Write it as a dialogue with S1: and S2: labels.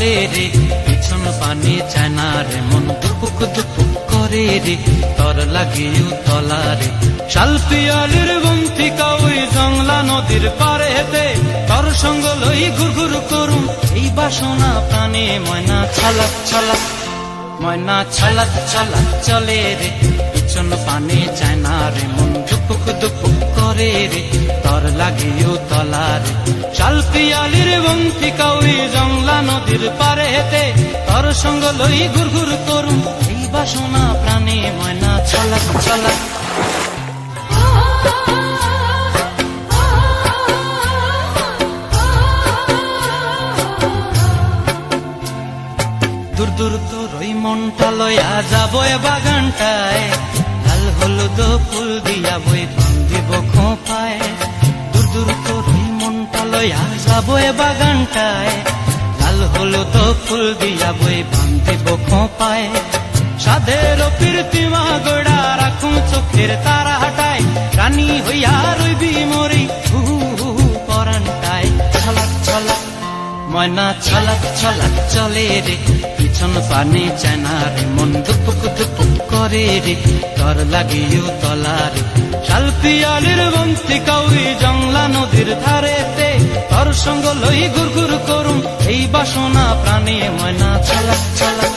S1: চলে রে, পিছন পানে চায় না রে, মন দুপুক দুপুক করে রে, তর লাগিও তলা রে। শাল পিয়ালির বন্তিকা ওই জংলা নদীর পারে হেতে, তর সঙ্গ লই ঘুর ঘুর করুম এই বাসনা প্রাণে। ময়না ছলাক ছলাক, ময়না ছলাক ছলাক চলে রে, পিছন পানে চায় না রে, মন দুপুক দুপুক করে রে, তর লাগিও তলা রে। শাল পিয়ালির বন্তিকা ওই জংলা নদীর পারে হেতে, তর সঙ্গ লই ঘুর ঘুর করুম এই বাসনা প্রাণে। ময়না ছলাক ছলাক। দূর দূর তোর ওই মনটা লয়া যাব এ বাগানটায়, লাল হলুদ ফুল দিয়া বই বান্ধিব খোঁপায়। দূর দূর তোর ওই মনটা লয়া যাব এ বাগানটায়, লাল হলুদ ফুল দিয়া বই বান্ধিব খোঁপায়। সাধের প্রীতিমা গোড়া রাখুন চোখের তারা হাটায়, রানী হইয়া রইবি মরি হু হু পরানটায়। ছলাক ছলাক, ময়না ছলাক ছলাক চলে রে, পিছন পানে চায় না রে, মন দুপুক দুপুক করে রে, তর লাগিও তলা রে। শাল পিয়ালির বন্তিকা ওই জংলা নদীর ধারেতে, তর সঙ্গ লই ঘুর ঘুর করুম এই বাসনা প্রাণে। ময়না ছলাক ছলাক।